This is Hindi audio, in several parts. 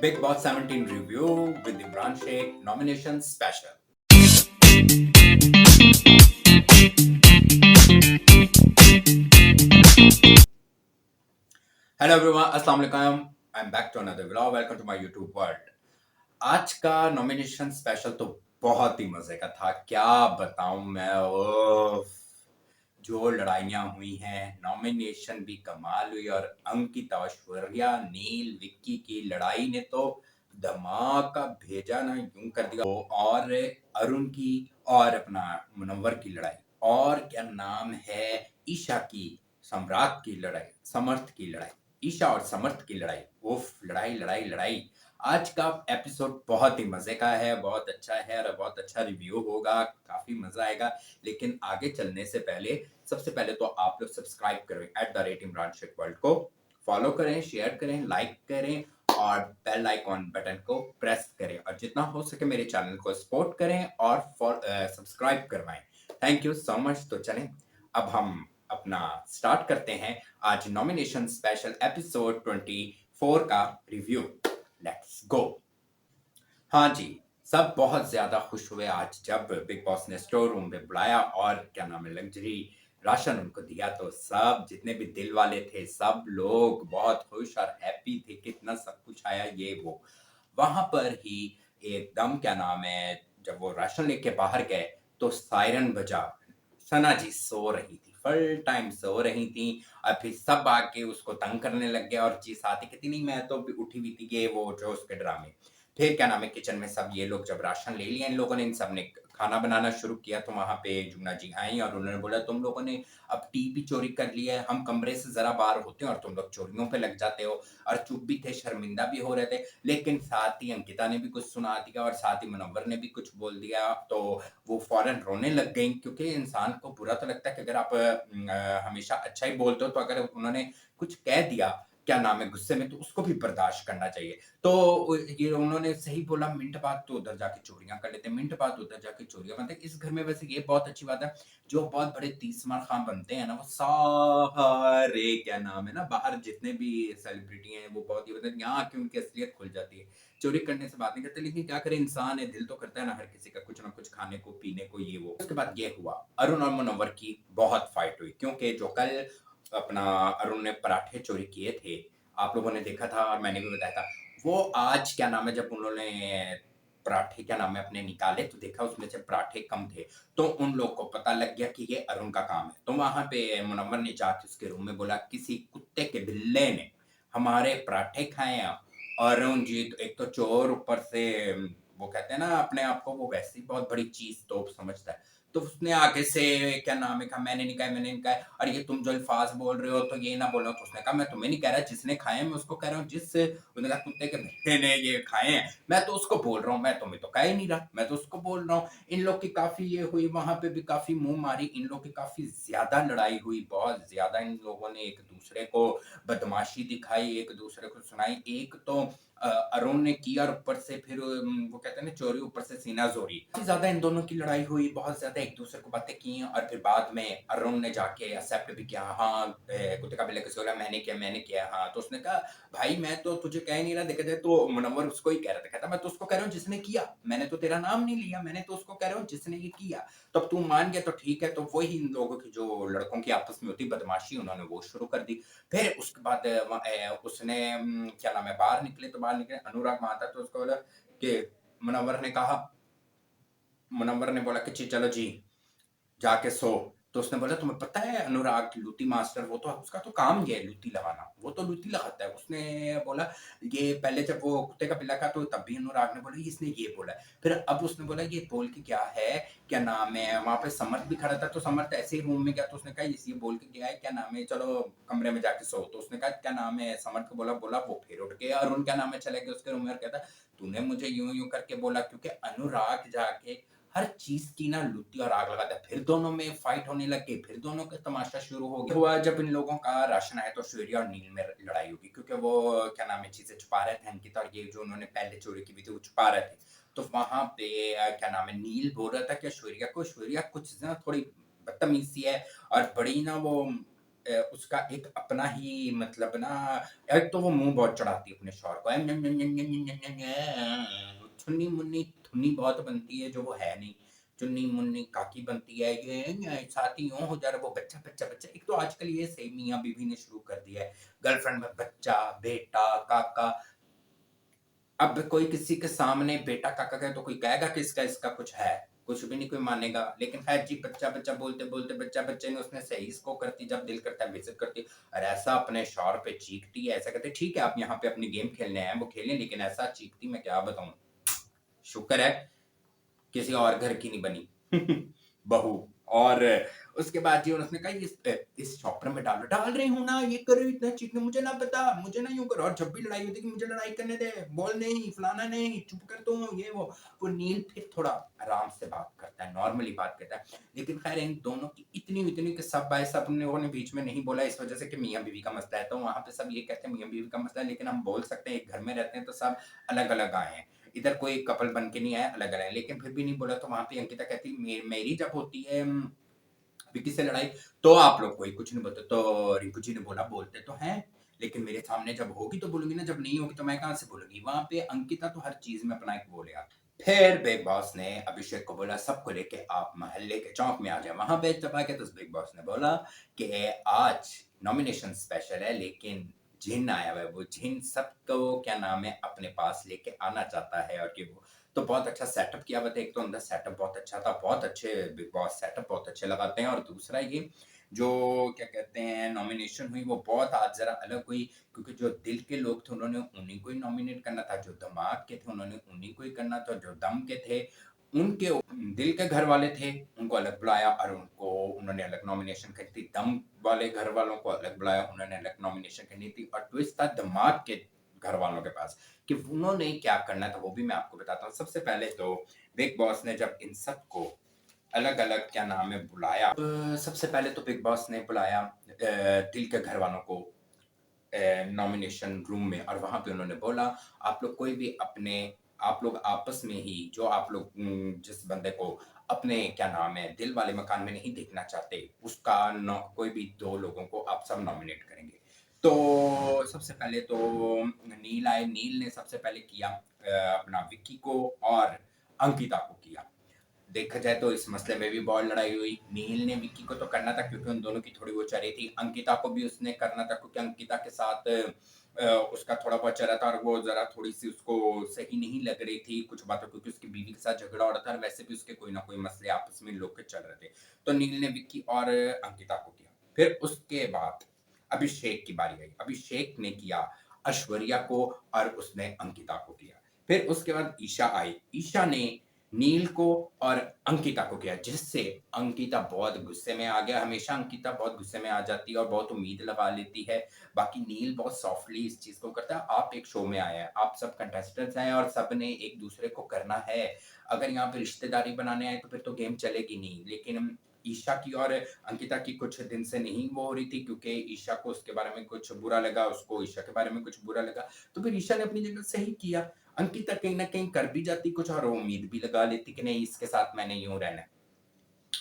Big Boss 17 review with Imran Sheikh nomination special. Hello everyone, Assalamu alaikum. I'm back to another vlog. Welcome to my YouTube world. आज का नॉमिनेशन स्पेशल तो बहुत ही मजे का था। क्या बताऊं मैं। ओफ, जो लड़ाइयां हुई हैं, नॉमिनेशन भी कमाल हुई और अंकिता, ऐश्वर्या, नील, विक्की की लड़ाई ने तो धमाका भेजा ना, यूं कर दिया। और अरुण की और अपना मुनव्वर की लड़ाई, और क्या नाम है, ईशा की सम्राट की लड़ाई, समर्थ की लड़ाई, ईशा और समर्थ की लड़ाई। उफ, लड़ाई लड़ाई लड़ाई। आज का एपिसोड बहुत ही मजे का है, बहुत अच्छा है और बहुत अच्छा रिव्यू होगा, काफी मजा आएगा। लेकिन आगे चलने से पहले सबसे पहले तो आप लोग सब्सक्राइब करें @इमरान शेख वर्ल्ड को, फॉलो करें, शेयर करें, लाइक करें और बेल आइकॉन बटन को प्रेस करें और जितना हो सके मेरे चैनल को सपोर्ट करें और सब्सक्राइब करवाएं। Thank you so much. तो चलें अब हम अपना स्टार्ट करते हैं आज नॉमिनेशन स्पेशल एपिसोड 24 का रिव्यू। Let's go. हाँ जी, सब बहुत ज्यादा खुश हुए आज जब बिग बॉस ने स्टोर रूम में बुलाया और क्या नाम है, लग्जरी राशन उनको दिया। तो सब जितने भी दिल वाले थे, सब लोग बहुत खुश और हैप्पी थे, कितना सब कुछ आया ये वो। वहां पर ही एकदम क्या नाम है, जब वो राशन लेके बाहर गए तो सायरन बजा। सना जी सो रही थी, फुल टाइम सो रही थी और फिर सब आके उसको तंग करने लग गए और जी साथी कहती नहीं मैं तो उठी हुई थी, ये वो जो उसके ड्रामे। फिर क्या नाम है, किचन में सब ये लोग जब राशन ले लिया इन लोगों ने, इन सब ने खाना बनाना शुरू किया तो वहां पे जुगना जी आई और उन्होंने बोला तुम लोगों ने अब टी भी चोरी कर लिया है, हम कमरे से जरा बाहर होते हैं और तुम लोग चोरियों पे लग जाते हो। और चुप भी थे, शर्मिंदा भी हो रहे थे, लेकिन साथ ही अंकिता ने भी कुछ सुना दिया और साथ ही मुनव्वर ने भी कुछ बोल दिया। तो वो फौरन रोने लग गई, क्योंकि इंसान को बुरा तो लगता है कि अगर आप हमेशा अच्छा ही बोलते हो तो अगर उन्होंने कुछ कह दिया क्या नाम है गुस्से में, तो उसको भी बर्दाश्त करना चाहिए। तो ये उन्होंने सही बोला, मिनट बाद तो उधर जाके चोरियां कर लेते हैं, मिनट बाद उधर जाके चोरियां बनते हैं। इस घर में वैसे ये बहुत अच्छी बात है, जो बहुत बड़े तीसमार खां बनते हैं ना, वो सारे क्या नाम है ना, बाहर जितने भी सेलिब्रिटी हैं वो बहुत ही मतलब यहाँ आके उनकी असलियत खुल जाती है। चोरी करने से बात नहीं करते, लेकिन क्या करें, इंसान है, दिल तो करता है ना हर किसी का कुछ ना कुछ खाने को, पीने को, ये वो। उसके बाद ये हुआ, अरुण और मुनव्वर की बहुत फाइट हुई, क्योंकि जो कल अपना अरुण ने पराठे चोरी किए थे, आप लोगों ने देखा था और मैंने भी बताया था, वो आज क्या नाम है, जब उन्होंने पराठे क्या नाम है अपने निकाले तो देखा उसमें से पराठे कम थे। तो उन लोग को पता लग गया कि ये अरुण का काम है। तो वहां पे मुनव्वर ने जाके उसके रूम में बोला, किसी कुत्ते के बिल्ले ने हमारे पराठे खाए हैं। अरुण जी तो एक तो चोर, ऊपर से वो कहते हैं ना अपने आप को, वो वैसे ही बहुत बड़ी चीज तोप समझता है। तो उसने आगे से क्या नाम है कहा, मैंने नहीं कहा, मैंने नहीं कहा, और ये तुम जो अल्फाज बोल रहे हो तो ये ना बोलो। तो उसने कहा मैं तुम्हें नहीं कह रहा, जिसने खाए हैं मैं उसको कह रहा हूँ, जिस उसने कहा कुत्ते के बिल्ले ने ये खाए हैं, मैं तो उसको बोल रहा हूँ, मैं तुम्हें तो कह ही नहीं रहा, मैं तो उसको बोल रहा हूँ। इन लोग की काफी ये हुई, वहां पे भी काफी मुंह मारी, इन लोग की काफी ज्यादा लड़ाई हुई, बहुत ज्यादा इन लोगों ने एक दूसरे को बदमाशी दिखाई, एक दूसरे को सुनाई। एक तो अरुण ने किया और ऊपर से फिर वो कहते हैं ना चोरी, ऊपर से सीना जोरी। काफी ज्यादा इन दोनों की लड़ाई हुई, बहुत ज्यादा एक दूसरे को बातें की और फिर बाद में अरुण ने जाके एक्सेप्ट भी किया, हाँ कुत्ते का बिल्ले किसी बोला मैंने किया, मैंने किया। हाँ, तो उसने कहा भाई मैं तो तुझे कह नहीं रहा, देखा जाए तो मुनव्वर उसको ही कह रहा था, कहता मैं तो उसको कह रहा हूँ जिसने किया, मैंने तो तेरा नाम नहीं लिया, मैंने तो उसको कह रहा हूँ जिसने ये किया। तो अब तू मान गया तो ठीक है। तो वही इन लोगों की जो लड़कों की आपस में होती बदमाशी, उन्होंने वो शुरू कर दी। फिर उसके बाद उसने क्या नाम है, बाहर निकले तो बाहर निकले, अनुराग वहां था तो उसको बोला कि मुनव्वर ने कहा, मुनव्वर ने बोला कि चलो जी जाके सो। तो उसने बोला तुम्हें पता है अनुराग लूटी मास्टर, वो तो उसका तो काम ये है लूटी लगाना, वो तो लूटी लगाता है। उसने बोला ये पहले जब वो कुत्ते का पिल्ला का, तो तब भी अनुराग ने बोला इसने ये बोला है। फिर अब उसने बोला ये बोल के क्या है, क्या नाम है, वहां पे समर्थ भी खड़ा था तो समर्थ ऐसे ही रूम में गया तो उसने कहा ये बोल के गया है, क्या नाम है, चलो कमरे में जाके सो। तो उसने कहा क्या नाम है, समर्थ को बोला बोला, वो फिर उठ गया और उनका नाम है चले गए उसके रूम में और कहता तूने मुझे यूं यूं करके बोला, क्योंकि अनुराग जाके हर चीज की ना लुत्ती और आग लगाता है। फिर दोनों में फाइट होने लग गई, फिर दोनों का तमाशा शुरू हो गया। हुआ जब इन लोगों का राशन आया तो श्वेरिया और नील में लड़ाई होगी, क्योंकि वो क्या नाम है चीजें छुपा रहे थे अंकिता, और ये जो उन्होंने पहले चोरी की हुई थी वो छुपा रहे थे। तो वहां पे क्या नाम है, नील बोल रहा था कि श्वेरिया को, श्वेरिया कुछ ना थोड़ी बदतमीज सी है और बड़ी ना वो उसका एक अपना ही मतलब ना, एक तो वो मुँह बहुत चढ़ाती है अपने शौहर को, छुन्नी-मुन्नी थुन्नी बहुत बनती है जो वो है नहीं। चुन्नी-मुन्नी काकी बनती है, ये साथ ही यूँ हो जा रहा है, वो बच्चा, बच्चा, बच्चा। एक तो आजकल ये सेम मियाँ-बीवी ने शुरू कर दिया है, गर्लफ्रेंड में बच्चा, बेटा, काका। अब कोई किसी के सामने बेटा काका कहे तो कोई कहेगा कि इसका कुछ है, कुछ भी नहीं कोई मानेगा। लेकिन खैर जी, बच्चा बच्चा बोलते बोलते बच्चा बच्चे ने उसने सही इसको करती, जब दिल करता है विजिट करती और ऐसा अपने शौहर पे चीखती है, ऐसा कहते ठीक है आप यहाँ पे अपनी गेम खेलने आए हैं वो खेलें, लेकिन ऐसा चीखती मैं क्या बताऊं। शुक्र है किसी और घर की नहीं बनी बहू। और उसके बाद जी उसने कहा इस शॉपर में डाल रही हूँ ना, ये करो इतना चीखने, मुझे ना पता, मुझे ना यूं करो। और जब भी लड़ाई होती है कि मुझे लड़ाई करने दे, बोल नहीं फलाना नहीं, चुप कर तू, ये वो नील फिर थोड़ा आराम से बात करता है, नॉर्मली बात करता है। लेकिन खैर इन दोनों की इतनी इतनी कि सब भाई सब लोगों ने बीच में नहीं बोला, इस वजह से कि मियाँ बीवी का मसला है, तो वहां पे सब ये कहते हैं मियाँ बीवी का मसला है, लेकिन हम बोल सकते हैं एक घर में रहते हैं तो सब अलग अलग आए हैं, इधर कोई कपल बन के नहीं आया, अलग अलग। लेकिन फिर भी नहीं बोला, तो वहां पे अंकिता कहती मेरी जब होती है विक्की से लड़ाई, तो आप लोग कोई कुछ नहीं बोलते। तो रिंकू जी ने बोला बोलते तो हैं, लेकिन मेरे सामने जब होगी तो बोलूंगी ना, जब नहीं होगी तो मैं कहां से बोलूंगी। वहां पे अंकिता तो हर चीज में अपना एक बोलेगा। फिर बिग बॉस ने अभिषेक को बोला सबको लेके आप मोहल्ले के चौक में आ जाए। वहां पे जब आके तो बिग बॉस ने बोला कि आज नॉमिनेशन स्पेशल है, लेकिन जिन आया हुआ है, वो जिन सबको क्या नाम है अपने पास लेके आना चाहता है। और कि वो तो बहुत अच्छा सेटअप किया हुआ था। एक तो अंदर सेटअप बहुत अच्छा था, बहुत अच्छे बिग बॉस सेटअप बहुत अच्छे लगाते हैं। और दूसरा ये जो क्या कहते हैं नॉमिनेशन हुई वो बहुत आज जरा अलग हुई, क्योंकि जो दिल के लोग थे उन्होंने उन्हीं को ही नॉमिनेट करना था, जो दिमाग के थे उन्होंने उन्हीं को ही करना था, जो दम के थे उनके दिल के घर वाले थे उनको अलग बुलाया और उनको उन्होंने अलग नॉमिनेशन करी थी। दम वाले घर वालों को अलग बुलाया, उन्होंने अलग नॉमिनेशन करनी थी। और ट्विस्ट था दिमाग के घर वालों के पास कि उन्होंने क्या करना था, वो भी मैं आपको बताता हूँ। सबसे पहले तो बिग बॉस ने जब इन सबको अलग अलग क्या नाम है बुलाया, सबसे पहले तो बिग बॉस ने बुलाया दिल के घर वालों को नॉमिनेशन रूम में, और वहां पे उन्होंने बोला आप लोग कोई भी अपने आप लोग आपस में ही जो आप लोग जिस बंदे को अपने क्या नाम है दिल वाले मकान में नहीं देखना चाहते, उसका कोई भी दो लोगों को आप सब नॉमिनेट करेंगे। तो सबसे पहले तो नील आए, नील ने सबसे पहले किया अपना विक्की को और अंकिता को किया। देखा जाए तो इस मसले में भी बहुत लड़ाई हुई। नील ने विक्की को तो करना था क्योंकि उन दोनों की थोड़ी वो चल रही थी, अंकिता को भी उसने करना था क्योंकि अंकिता के साथ उसका थोड़ा बहुत चल रहा था और वो जरा थोड़ी सी उसको सही नहीं लग रही थी कुछ बातों, क्योंकि उसकी बीवी के साथ झगड़ा हो रहा था और वैसे भी उसके कोई ना कोई मसले आपस में लोग के चल रहे थे। तो नील ने विक्की और अंकिता को किया। फिर उसके बाद अभिषेक की बारी आई, अभिषेक ने किया ऐश्वर्या को और उसने अंकिता को किया। फिर उसके बाद ईशा आई, ईशा ने नील को और अंकिता को किया, जिससे अंकिता बहुत गुस्से में आ गया। हमेशा अंकिता बहुत गुस्से में आ जाती है और बहुत उम्मीद लगा लेती है, बाकी नील बहुत सॉफ्टली इस चीज को करता है। आप एक शो में आए हैं, आप सब कंटेस्टेंट्स हैं और सब ने एक दूसरे को करना है। अगर यहाँ पे रिश्तेदारी बनाने आए तो फिर तो गेम चलेगी नहीं। लेकिन ईशा की और अंकिता की कुछ दिन से नहीं वो हो रही थी, क्योंकि ईशा को उसके बारे में कुछ बुरा लगा, उसको ईशा के बारे में कुछ बुरा लगा। तो फिर ईशा ने अपनी जगह सही किया। अंकिता कहीं ना कहीं कर भी जाती कुछ और उम्मीद भी लगा लेती कि नहीं इसके साथ मैंने यूं रहना है।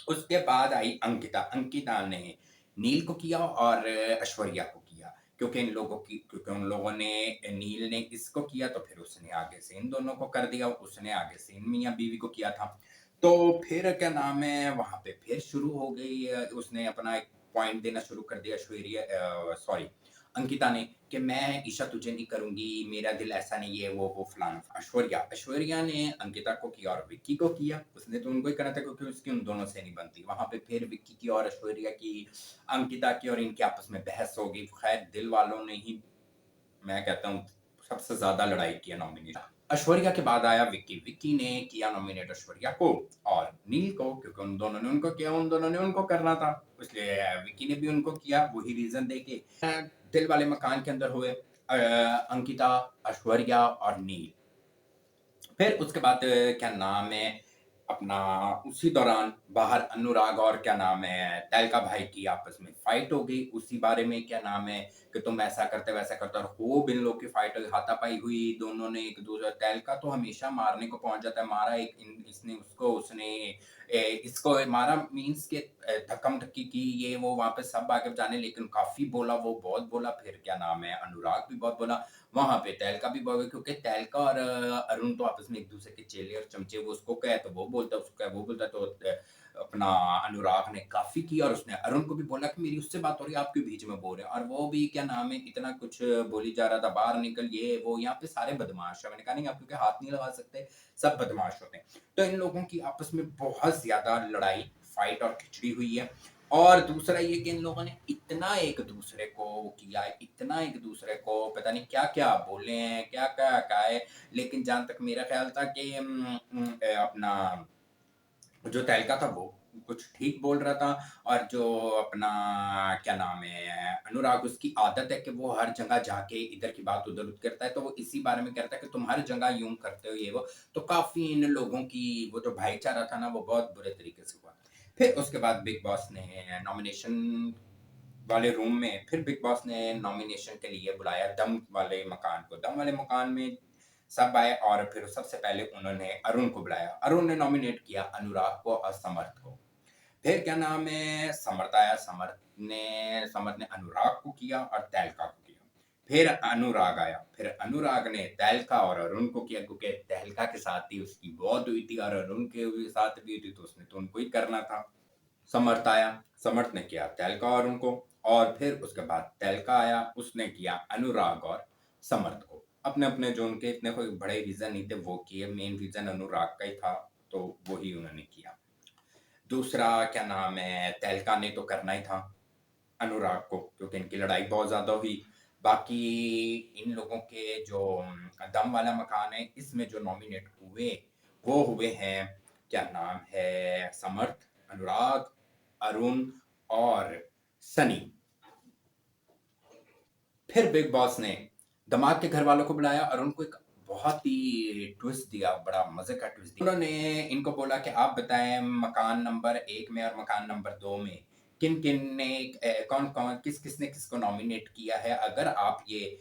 उसके बाद आई अंकिता, अंकिता ने नील को किया और ऐश्वर्या को किया, क्योंकि उन लोगों ने नील ने इसको किया तो फिर उसने आगे से इन दोनों को कर दिया, उसने आगे से इन मियाँ बीवी को किया था। तो फिर क्या नाम है वहां पे फिर शुरू हो गई, उसने अपना एक पॉइंट देना शुरू कर दिया ऐश्वर्या सॉरी अंकिता ने कि मैं ईशा तुझे नहीं करूंगी, मेरा दिल ऐसा नहीं है, वो फलाना। ऐश्वर्या ऐश्वर्या ने अंकिता को किया और विक्की को किया, उसने तो उनको ही करना था क्योंकि उसकी उन दोनों से नहीं बनती। वहां पे फिर विक्की की और ऐश्वर्या की, अंकिता की और इनके आपस में बहस हो गई। खैर दिल वालों ने ही मैं कहता हूँ सबसे ज्यादा लड़ाई किया नॉमिनेट। ऐश्वर्या के बाद आया विक्की, विक्की ने किया नॉमिनेट ऐश्वर्या को और नील को, क्योंकि उन दोनों ने उनको किया, उन दोनों ने उनको करना था, इसलिए विक्की ने भी उनको किया वही रीजन देके। दिल वाले मकान के अंदर हुए अंकिता, ऐश्वर्या और नील। फिर उसके बाद क्या नाम है अपना उसी दौरान बाहर अनुराग और क्या नाम है तैलका भाई की आपस में फाइट हो गई उसी बारे में क्या नाम है कि तुम ऐसा करते वैसा करते और खूब इन लोग की फाइट हुई हाथापाई हुई दोनों ने एक दूसरे तैलका तो हमेशा मारने को पहुंच जाता है मारा इसने उसको उसने इसको मारा मीन्स के धक्कम धक्की की ये वो वहां पे सब आगे जाने लेकिन काफी बोला वो बहुत बोला फिर क्या नाम है अनुराग भी बहुत बोला वहां पे तहलका भी बहुत क्योंकि तहलका और अरुण तो आपस में एक दूसरे के चेले और चमचे वो उसको कहे तो वो बोलता है उसको कहे वो बोलता है तो अपना अनुराग ने काफी किया और उसने अरुण को भी बोला कि मेरी उससे बात हो रही है आप क्यों बीच में बोल रहे हैं और वो भी क्या नाम है इतना कुछ बोली जा रहा था बाहर निकल ये वो यहाँ पे सारे बदमाश है मैंने कहा नहीं आप क्योंकि हाथ नहीं लगा सकते सब बदमाश होते हैं तो इन लोगों की आपस में बहुत ज्यादा लड़ाई फाइट और खिचड़ी हुई है और दूसरा ये कि इन लोगों ने इतना एक दूसरे को किया है इतना एक दूसरे को पता नहीं क्या क्या बोले हैं क्या क्या कहा है लेकिन जहां तक मेरा ख्याल था कि अपना जो तहलका था वो कुछ ठीक बोल रहा था और जो अपना क्या नाम है अनुराग उसकी आदत है कि वो हर जगह जाके इधर की बात उधर उधर करता है तो वो इसी बारे में कहता है कि तुम हर जगह यूं करते हो ये वो तो काफी इन लोगों की वो जो भाईचारा था ना वो बहुत बुरे तरीके से हुआ फिर उसके बाद बिग बॉस ने नॉमिनेशन वाले रूम में फिर बिग बॉस ने नॉमिनेशन के लिए बुलाया दम वाले मकान को दम वाले मकान में सब आए और फिर सबसे पहले उन्होंने अरुण को बुलाया अरुण ने नॉमिनेट किया अनुराग को और समर्थ को फिर क्या नाम है समर्थ आया समर्थ ने अनुराग को किया और तहलका को किया फिर अनुराग आया फिर अनुराग ने तहलका और अरुण को किया क्योंकि तहलका के साथ ही उसकी बहुत हुई थी और अरुण के साथ भी हुई थी तो उसने तो उनको ही करना था समर्थ आया समर्थ ने किया तहलका और उनको और फिर उसके बाद तहलका आया उसने किया अनुराग और समर्थ को अपने अपने जो उनके इतने कोई बड़े रीजन नहीं थे वो किए मेन रीजन अनुराग का ही था तो वही उन्होंने किया दूसरा क्या नाम है तहलका ने तो करना ही था अनुराग को क्योंकि इनकी लड़ाई बहुत ज्यादा हुई बाकी इन लोगों के जो दम वाला मकान है इसमें जो नॉमिनेट हुए वो हुए हैं क्या नाम है समर्थ अनुराग अरुण और सनी फिर बिग बॉस ने दमाग के घर वालों को बुलाया और उनको एक बहुत ही ट्विस्ट दिया बड़ा मजे का ट्विस्ट दिया उन्होंने इनको बोला कि आप बताएं मकान नंबर 1 में और मकान नंबर 2 में किन किन ने कौन कौन किस किसने किसको नॉमिनेट किया है अगर आप ये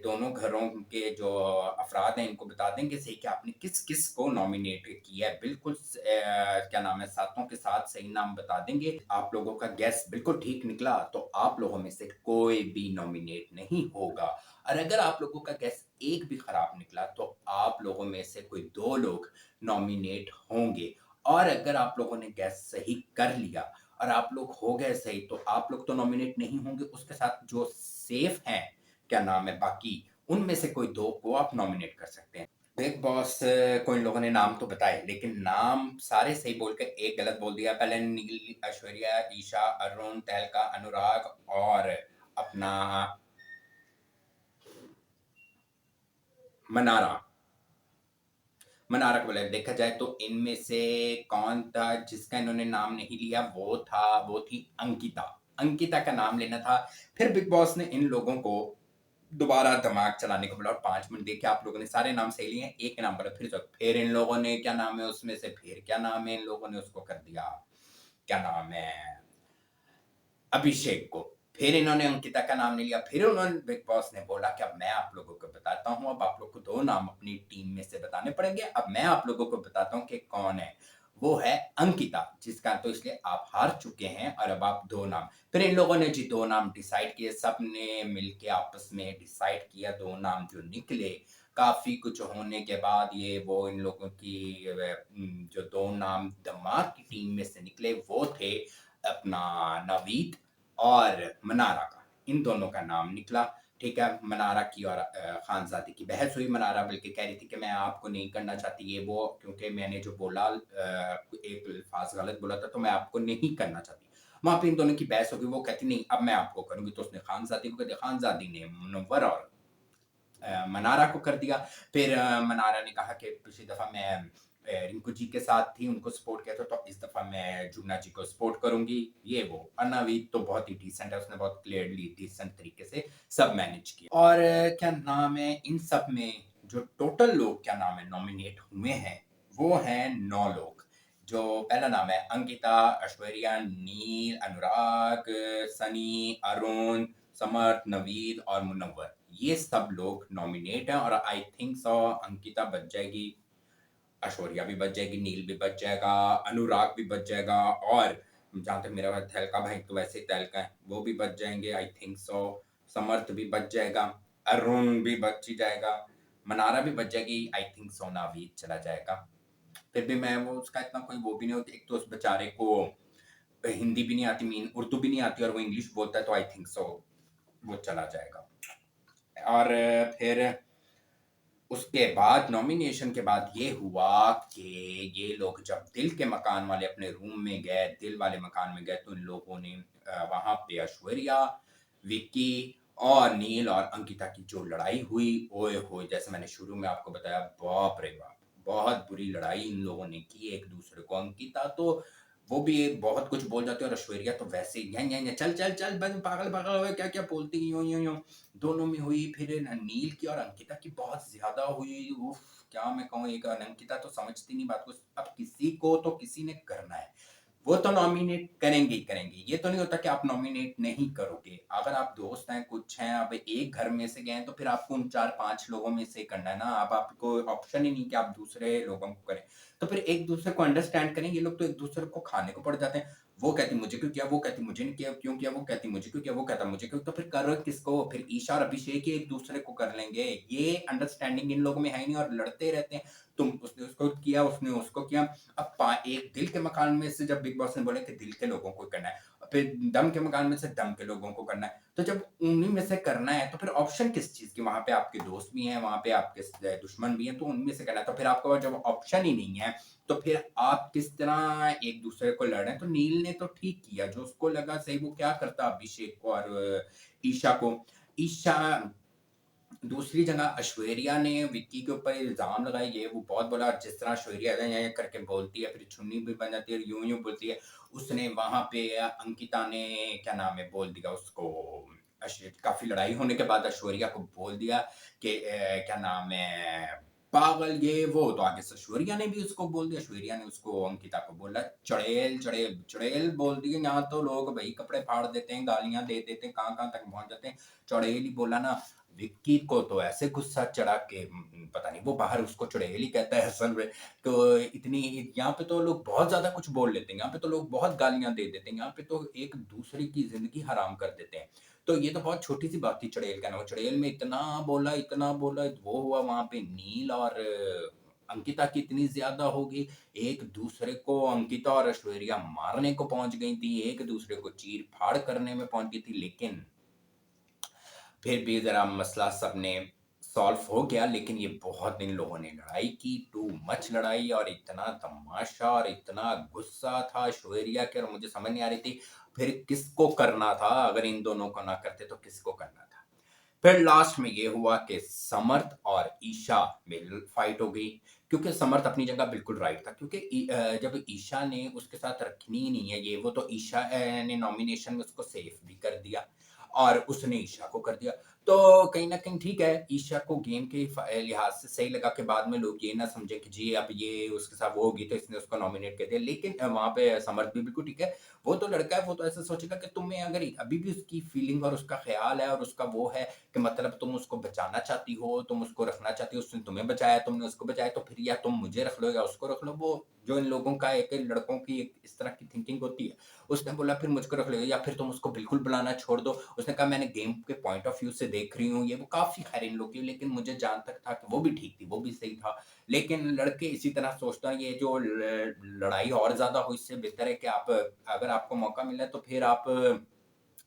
दोनों घरों के जो अफराद हैं इनको बता देंगे सही कि आपने किस किस को नॉमिनेट किया है बिल्कुल क्या नाम है सातों के साथ सही नाम बता देंगे आप लोगों का गैस बिल्कुल ठीक निकला तो आप लोगों में से कोई भी नॉमिनेट नहीं होगा और अगर आप लोगों का गैस एक भी खराब निकला तो आप लोगों में से कोई 2 लोग नॉमिनेट होंगे और अगर आप लोगों ने गैस सही कर लिया और आप लोग हो गए सही तो आप लोग तो नॉमिनेट नहीं होंगे उसके साथ जो सेफ हैं क्या नाम है बाकी उनमें से कोई 2 को आप नॉमिनेट कर सकते हैं बिग बॉस को इन लोगों ने नाम तो बताए लेकिन नाम सारे सही बोल के एक गलत बोल दिया पहले नील ऐश्वर्या ईशा अरुण तहलका अनुराग और अपना मनारा मनारा को बोला देखा जाए तो इनमें से कौन था जिसका इन्होंने नाम नहीं लिया वो थी अंकिता अंकिता का नाम लेना था फिर बिग बॉस ने इन लोगों को दोबारा दिमाग चलाने को बोला और 5 मिनट देखे आप लोगों ने सारे नाम सही लिए एक नाम बोला फिर इन लोगों ने क्या नाम है उसमें से फिर क्या नाम है इन लोगों ने उसको कर दिया क्या नाम है अभिषेक को फिर इन्होंने अंकिता का नाम नहीं लिया फिर उन्होंने बिग बॉस ने बोला कि अब मैं आप लोगों को बताता हूँ अब आप लोग को 2 नाम अपनी टीम में से बताने पड़ेंगे अब मैं आप लोगों को बताता हूँ कि कौन है वो है अंकिता जिसका तो इसलिए आप हार चुके हैं और अब आप 2 नाम फिर इन लोगों ने जी 2 नाम डिसाइड किए सबने मिलके आपस में डिसाइड किया 2 नाम जो निकले काफी कुछ होने के बाद ये वो इन लोगों की जो 2 नाम दिमाग की टीम में से निकले वो थे अपना नवीद और मनारा का इन दोनों का नाम निकला ठीक है मनारा की और खानजादी की बहस हुई मनारा बल्कि कह रही थी कि मैं आपको नहीं करना चाहती ये वो क्योंकि मैंने जो बोला एक अल्फाज गलत बोला था तो मैं आपको नहीं करना चाहती वहां पे इन दोनों की बहस होगी वो कहती नहीं अब मैं आपको करूंगी तो उसने खानजादी को कह दिया खानजादी ने मुनव्वर और मनारा को कर दिया फिर मनारा ने कहा कि पिछली दफा मैं रिंकू जी के साथ थी उनको सपोर्ट किया था तो इस दफा मैं जुन्ना जी को सपोर्ट करूंगी ये वो और नवीद तो बहुत ही डिसेंट है उसने बहुत क्लियरली डिसेंट तरीके से सब मैनेज किया और क्या नाम है इन सब में जो टोटल लोग क्या नाम है नॉमिनेट हुए हैं वो हैं 9 लोग जो पहला नाम है अंकिता, ऐश्वर्या, नील, अनुराग, सनी, अरुण, समर्थ, नवीद और मुनव्वर, ये सब लोग नॉमिनेट हैं। और आई थिंक सो अंकिता बच जाएगी, ऐश्वर्या भी बच जाएगी, नील भी बच जाएगा, अनुराग भी बच जाएगा, और जहां तक मेरा तहलका भाई तो वैसे ही तहलका है, वो भी बच जाएंगे आई थिंक सो। समर्थ भी बच जाएगा, अरुण भी बच ही जाएगा, मनारा भी बच जाएगी आई थिंक सो, नावीद चला जाएगा। फिर भी मैं वो उसका इतना कोई वो भी नहीं होती, एक तो उस बेचारे को हिंदी भी नहीं आती, मीन उर्दू भी नहीं आती, और वो इंग्लिश बोलता है, तो आई थिंक सो वो चला जाएगा। और फिर उसके बाद नॉमिनेशन के बाद ये हुआ कि ये लोग जब दिल के मकान वाले अपने रूम में गए, दिल वाले मकान में गए, तो इन लोगों ने वहां पे ऐश्वर्या, विक्की और नील और अंकिता की जो लड़ाई हुई, ओए होए, जैसे मैंने शुरू में आपको बताया, बाप रे बाप, बहुत बुरी लड़ाई इन लोगों ने की एक दूसरे को। अंकिता तो वो भी बहुत कुछ बोल जाती है, और ऐश्वर्या तो वैसे ही चल चल चल बस, पागल पागल हो गए, क्या क्या बोलती है, यूं यूं यूं दोनों में हुई। फिर नील की और अंकिता की बहुत ज्यादा हुई, उफ, क्या मैं कहूँ, एक अंकिता तो समझती नहीं बात को, अब किसी को तो किसी ने करना है, वो तो नॉमिनेट करेंगे ही करेंगे, ये तो नहीं होता कि आप नॉमिनेट नहीं करोगे। अगर आप दोस्त हैं, कुछ हैं, अब एक घर में से गए हैं, तो फिर आपको उन 4-5 लोगों में से करना है ना, अब आपको ऑप्शन ही नहीं कि आप दूसरे लोगों को करें। तो फिर एक दूसरे को अंडरस्टैंड करें, ये लोग तो एक दूसरे को खाने को पड़ जाते हैं, वो कहती मुझे क्यों किया, वो कहती मुझे नहीं किया, क्यों किया, वो कहती मुझे क्यों किया, वो कहता मुझे क्यों, तो फिर करो किसको, फिर ईशा और अभिषेक ही एक दूसरे को कर लेंगे, ये अंडरस्टैंडिंग इन लोगों में है नहीं, और लड़ते रहते हैं, तुम उसने उसको किया, उसने उसको किया। अब एक दिल के मकान में से जब बिग बॉस ने बोले कि दिल के लोगों को करना है, फिर दम के मकान में से दम के लोगों को करना है, तो जब उन्हीं में से करना है, तो फिर ऑप्शन किस चीज की, वहां पे आपके दोस्त भी हैं, वहां पे आपके दुश्मन भी हैं, तो उनमें से करना है, तो फिर आपके पास जब ऑप्शन ही नहीं है, तो फिर आप किस तरह एक दूसरे को लड़ रहे हैं। तो नील ने तो ठीक किया, जो उसको लगा सही वो क्या करता, अभिषेक को और ईशा को। ईशा दूसरी जगह ऐश्वर्या ने विक्की के ऊपर इल्जाम लगाए, ये वो बहुत बोला, जिस तरह ऐश्वर्या ये करके बोलती है, फिर चुन्नी भी बन जाती है, यूं यूं बोलती है, उसने वहां पे अंकिता ने क्या नाम है बोल दिया उसको, काफी लड़ाई होने के बाद ऐश्वर्या को बोल दिया कि क्या नाम है पागल, ये वो, तो आगे से ऐश्वर्या ने भी उसको बोल दिया, ऐश्वर्या ने उसको अंकिता को बोला चड़ेल चड़ेल चड़ेल बोल दिया। यहाँ तो लोग भाई कपड़े फाड़ देते हैं, गालियां दे देते हैं, कहाँ कहाँ तक पहुंच जाते हैं, चड़ेल ही बोला ना। विक्की को तो ऐसे गुस्सा चढ़ा के पता नहीं, वो बाहर उसको चुड़ैल ही कहता है असल में, तो इतनी यहाँ पे तो लोग बहुत ज्यादा कुछ बोल लेते हैं, यहाँ पे तो लोग बहुत गालियां दे देते हैं, यहाँ पे तो एक दूसरे की जिंदगी हराम कर देते हैं। तो ये तो बहुत छोटी सी बात थी चुड़ैल कहना, वो चुड़ैल में इतना बोला, वो हुआ वहां पे नील और अंकिता की इतनी ज्यादा होगी, एक दूसरे को अंकिता और ऐश्वर्या मारने को पहुंच गई थी, एक दूसरे को चीर फाड़ करने में पहुंच गई थी, लेकिन फिर भी जरा मसला सबने सॉल्व हो गया। लेकिन ये बहुत इन लोगों ने लड़ाई की, टू मच लड़ाई, और इतना तमाशा और इतना गुस्सा था ऐश्वर्या के, और मुझे समझ नहीं आ रही थी फिर किसको करना था, अगर इन दोनों को ना करते तो किसको करना था। फिर लास्ट में ये हुआ कि समर्थ और ईशा में फाइट हो गई, क्योंकि समर्थ अपनी जगह बिल्कुल राइट था, क्योंकि जब ईशा ने उसके साथ रखनी ही नहीं है ये वो, तो ईशा ने नॉमिनेशन में उसको सेफ भी कर दिया, और उसने ईशा को कर दिया, तो कहीं ना कहीं ठीक है, ईशा को गेम के लिहाज से सही लगा कि बाद में लोग ये ना समझे कि जी अब ये उसके साथ वो होगी तो इसने उसको नॉमिनेट कर दिया। लेकिन वहां पे समर्थ भी बिल्कुल ठीक है, वो तो लड़का है, वो तो ऐसा सोचेगा कि तुम्हें अगर अभी भी उसकी फीलिंग और उसका ख्याल है और उसका वो है कि मतलब तुम उसको बचाना चाहती हो, तुम उसको रखना चाहती हो, उसने तुम्हें बचाया, तुमने उसको बचाया, तो फिर या तुम मुझे रख लो या उसको रख लो। वो जो इन लोगों का एक लड़कों की एक इस तरह की थिंकिंग होती है, उसने बोला फिर मुझको रख लो या फिर तुम उसको बिल्कुल बुलाना छोड़ दो। उसने कहा मैंने गेम के पॉइंट ऑफ व्यू से देख रही हूँ, ये वो काफी खैर इन लोग की, लेकिन मुझे जहां तक था कि वो भी ठीक थी, वो भी सही था। लेकिन लड़के इसी तरह सोचता है, ये जो लड़ाई और ज्यादा हो, इससे बेहतर है कि आप अगर आपको मौका मिला तो फिर आप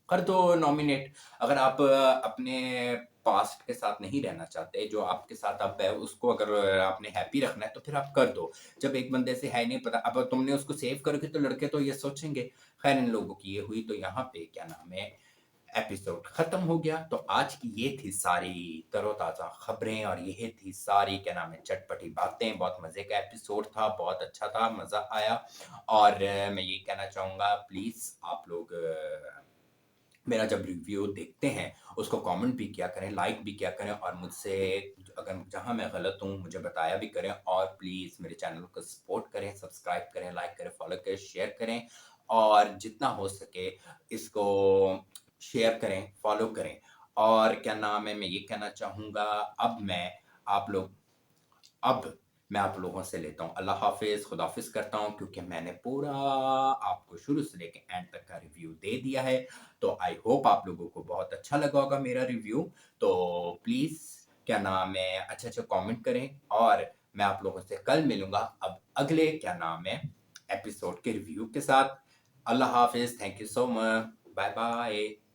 कर दो नॉमिनेट। अगर आप अपने पास्ट के साथ नहीं रहना चाहते, जो आपके साथ अब है उसको अगर आपने हैप्पी रखना है तो फिर आप कर दो। जब एक बंदे से है नहीं पता, अब तुमने उसको सेव करोगे तो लड़के तो ये सोचेंगे। खैर इन लोगों की ये हुई, तो यहाँ पे क्या नाम है एपिसोड खत्म हो गया। तो आज की ये थी सारी तरोताजा खबरें, और ये थी सारी क्या नाम है चटपटी बातें। बहुत मजे का एपिसोड था, बहुत अच्छा था, मजा आया। और मैं ये कहना चाहूंगा, प्लीज आप लोग मेरा जब रिव्यू देखते हैं, उसको कमेंट भी किया करें, लाइक भी किया करें और मुझसे अगर जहाँ मैं गलत हूँ, मुझे बताया भी करें और प्लीज़ मेरे चैनल को सपोर्ट करें, सब्सक्राइब करें, लाइक करें, फॉलो करें, शेयर करें और जितना हो सके इसको शेयर करें, फॉलो करें। और क्या नाम है, मैं ये कहना चाहूँगा आप लोग अब मैं आप लोगों से लेता हूँ अल्लाह हाफ़िज़, खुदाफ़िज़ करता हूँ क्योंकि मैंने पूरा आपको शुरू से लेके एंड तक का रिव्यू दे दिया है। तो आई होप आप लोगों को बहुत अच्छा लगा होगा मेरा रिव्यू। तो प्लीज़ क्या नाम है अच्छे-अच्छे कमेंट करें और मैं आप लोगों से कल मिलूँगा अब अगले क्या नाम है एपिसोड के रिव्यू के साथ। अल्लाह हाफ़िज़, thank you so much, bye bye.